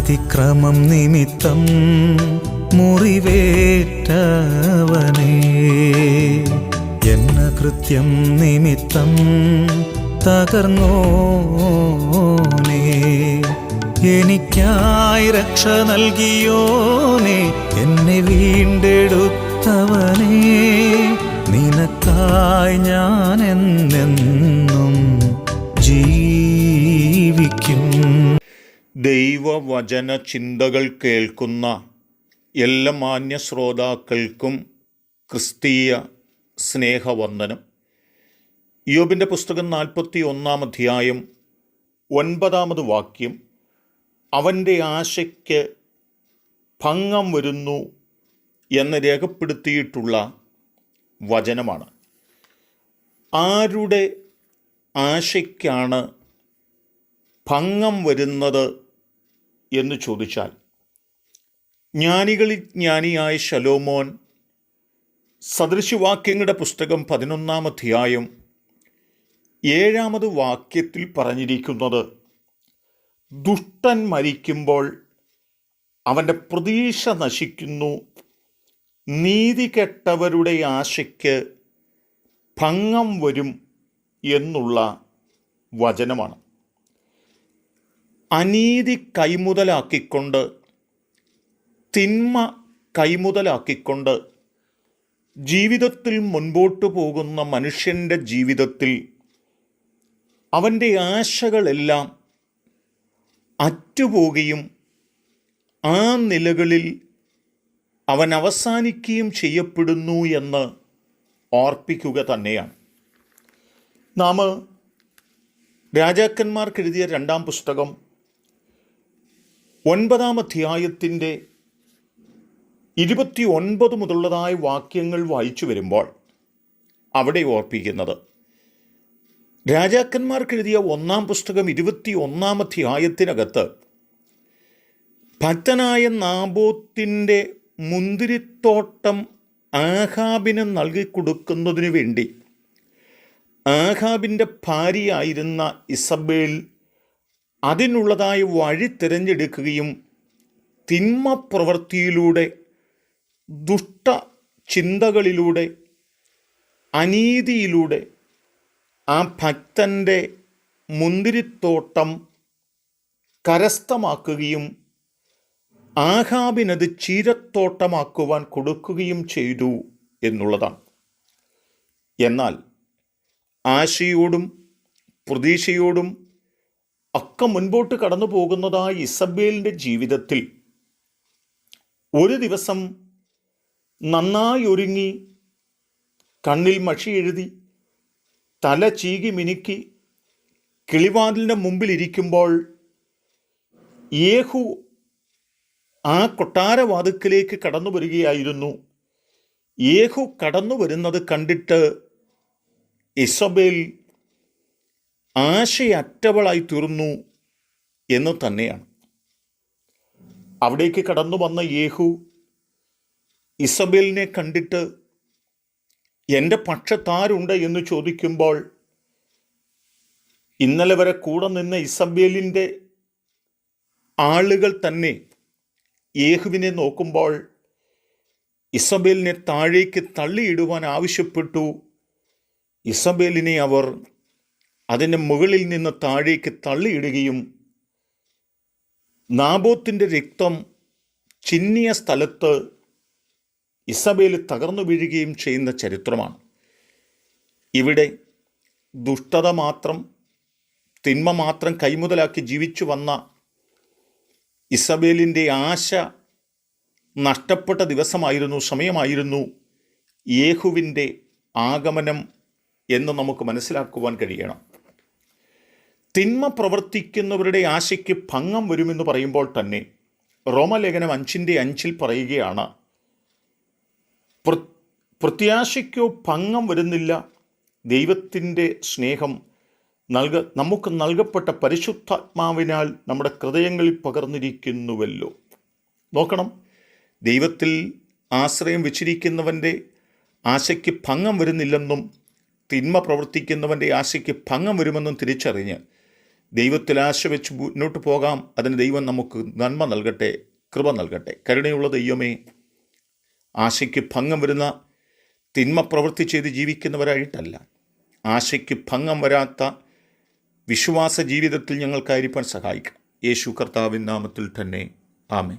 അതിക്രമം നിമിത്തം മുറിവേറ്റവനേ, എന്ന കൃത്യം നിമിത്തം തകർന്നോനേ, എനിക്കായി രക്ഷ നൽകിയോനേ, എന്നെ വീണ്ടെടുത്തവനേ, നിനക്കായി ഞാൻ എന്നെന്നും ജീവിക്കും. ദൈവവചന ചിന്തകൾ കേൾക്കുന്ന എല്ലാ മാന്യ ശ്രോതാക്കൾക്കും ക്രിസ്തീയ സ്നേഹവന്ദനം. യോബിൻ്റെ പുസ്തകം 41 അധ്യായം 9 വാക്യം, അവൻ്റെ ആശയ്ക്ക് ഭംഗം വരുന്നു എന്ന് രേഖപ്പെടുത്തിയിട്ടുള്ള വചനമാണ്. ആരുടെ ആശയ്ക്കാണ് ഭംഗം വരുന്നത് എന്ന് ചോദിച്ചാൽ, ജ്ഞാനികളിൽ ജ്ഞാനിയായ ശലോമോൻ സദൃശവാക്യങ്ങളുടെ പുസ്തകം 11 അധ്യായം 7 വാക്യത്തിൽ പറഞ്ഞിരിക്കുന്നത്, ദുഷ്ടൻ മരിക്കുമ്പോൾ അവൻ്റെ പ്രതീക്ഷ നശിക്കുന്നു, നീതി കെട്ടവരുടെ ആശയ്ക്ക് ഭംഗം വരും എന്നുള്ള വചനമാണ്. അനീതി കൈമുതലാക്കിക്കൊണ്ട്, തിന്മ കൈമുതലാക്കിക്കൊണ്ട് ജീവിതത്തിൽ മുൻപോട്ട് പോകുന്ന മനുഷ്യൻ്റെ ജീവിതത്തിൽ അവൻ്റെ ആശകളെല്ലാം അറ്റുപോകുകയും ആ നിലകളിൽ അവൻ അവസാനിക്കുകയും ചെയ്യപ്പെടുന്നു എന്ന് ഓർപ്പിക്കുക തന്നെയാണ്. നാം രാജാക്കന്മാർക്കെഴുതിയ 2 പുസ്തകം 9 അധ്യായത്തിൻ്റെ 29 മുതലുള്ളതായ വാക്യങ്ങൾ വായിച്ചു വരുമ്പോൾ അവിടെ ഓർപ്പിക്കുന്നത്, രാജാക്കന്മാർക്കെഴുതിയ 1 പുസ്തകം 21 അധ്യായത്തിനകത്ത് ഭക്തനായ നാബോത്തിൻ്റെ മുന്തിരിത്തോട്ടം ആഹാബിന് നൽകിക്കൊടുക്കുന്നതിനു വേണ്ടി ആഹാബിൻ്റെ ഭാര്യയായിരുന്ന ഇസബേൽ അതിനുള്ളതായ വഴി തിരഞ്ഞെടുക്കുകയും തിന്മ പ്രവൃത്തിയിലൂടെ, ദുഷ്ട ചിന്തകളിലൂടെ, അനീതിയിലൂടെ ആ ഭക്തൻ്റെ മുന്തിരിത്തോട്ടം കരസ്ഥമാക്കുകയും ആഹാബിനത് ചീരത്തോട്ടമാക്കുവാൻ കൊടുക്കുകയും ചെയ്തു എന്നുള്ളതാണ്. എന്നാൽ ആശയോടും പ്രതീക്ഷയോടും ഒക്കെ മുൻപോട്ട് കടന്നു പോകുന്നതായ ഇസബേലിൻ്റെ ജീവിതത്തിൽ ഒരു ദിവസം നന്നായി ഒരുങ്ങി, കണ്ണിൽ മഷി എഴുതി, തല ചീകി മിനുക്കി കിളിവാതിലിൻ്റെ മുമ്പിലിരിക്കുമ്പോൾ യേഹു ആ കൊട്ടാരവാതിക്കലേക്ക് കടന്നു വരികയായിരുന്നു. യേഹു കടന്നു വരുന്നത് കണ്ടിട്ട് ഇസബേൽ ആശയറ്റവളായി തീർന്നു എന്ന് തന്നെയാണ്. അവിടേക്ക് കടന്നു വന്ന യേഹു ഇസബേലിനെ കണ്ടിട്ട് എൻ്റെ പക്ഷത്താരുണ്ട് എന്ന് ചോദിക്കുമ്പോൾ, ഇന്നലെ വരെ കൂടെ നിന്ന ഇസബേലിൻ്റെ ആളുകൾ തന്നെ യേഹുവിനെ നോക്കുമ്പോൾ ഇസബേലിനെ താഴേക്ക് തള്ളിയിടുവാൻ ആവശ്യപ്പെട്ടു. ഇസബേലിനെ അവർ അതിൻ്റെ മുകളിൽ നിന്ന് താഴേക്ക് തള്ളിയിടുകയും നാബോത്തിൻ്റെ രക്തം ചിന്നിയ സ്ഥലത്ത് ഇസബേൽ തകർന്നു വീഴുകയും ചെയ്യുന്ന ചരിത്രമാണ്. ഇവിടെ ദുഷ്ടത മാത്രം, തിന്മ മാത്രം കൈമുതലാക്കി ജീവിച്ചു വന്ന ഇസബേലിൻ്റെ ആശ നഷ്ടപ്പെട്ട ദിവസമായിരുന്നു, സമയമായിരുന്നു യേഹുവിൻ്റെ ആഗമനം എന്ന് നമുക്ക് മനസ്സിലാക്കുവാൻ കഴിയണം. തിന്മ പ്രവർത്തിക്കുന്നവരുടെ ആശയ്ക്ക് ഭംഗം വരുമെന്ന് പറയുമ്പോൾ തന്നെ റോമലേഖനം 5:5 പറയുകയാണ്, പ്രത്യാശയ്ക്കോ ഭംഗം വരുന്നില്ല, ദൈവത്തിൻ്റെ സ്നേഹം നമുക്ക് നൽകപ്പെട്ട പരിശുദ്ധാത്മാവിനാൽ നമ്മുടെ ഹൃദയങ്ങളിൽ പകർന്നിരിക്കുന്നുവല്ലോ. നോക്കണം, ദൈവത്തിൽ ആശ്രയം വെച്ചിരിക്കുന്നവൻ്റെ ആശയ്ക്ക് ഭംഗം വരുന്നില്ലെന്നും തിന്മ പ്രവർത്തിക്കുന്നവൻ്റെ ആശയ്ക്ക് ഭംഗം വരുമെന്നും തിരിച്ചറിഞ്ഞ് ദൈവത്തിൽ ആശ വെച്ച് മുന്നോട്ട് പോകാം. അതിന് ദൈവം നമുക്ക് നന്മ നൽകട്ടെ, കൃപ നൽകട്ടെ. കരുണയുള്ള ദൈവമേ, ആശയ്ക്ക് ഭംഗം വരുന്ന തിന്മ പ്രവൃത്തി ചെയ്ത് ജീവിക്കുന്നവരായിട്ടല്ല, ആശയ്ക്ക് ഭംഗം വരാത്ത വിശ്വാസ ജീവിതത്തിൽ ഞങ്ങൾക്കായിരിക്കാൻ സഹായിക്കാം. യേശു കർത്താവിൻ നാമത്തിൽ തന്നെ ആമേൻ.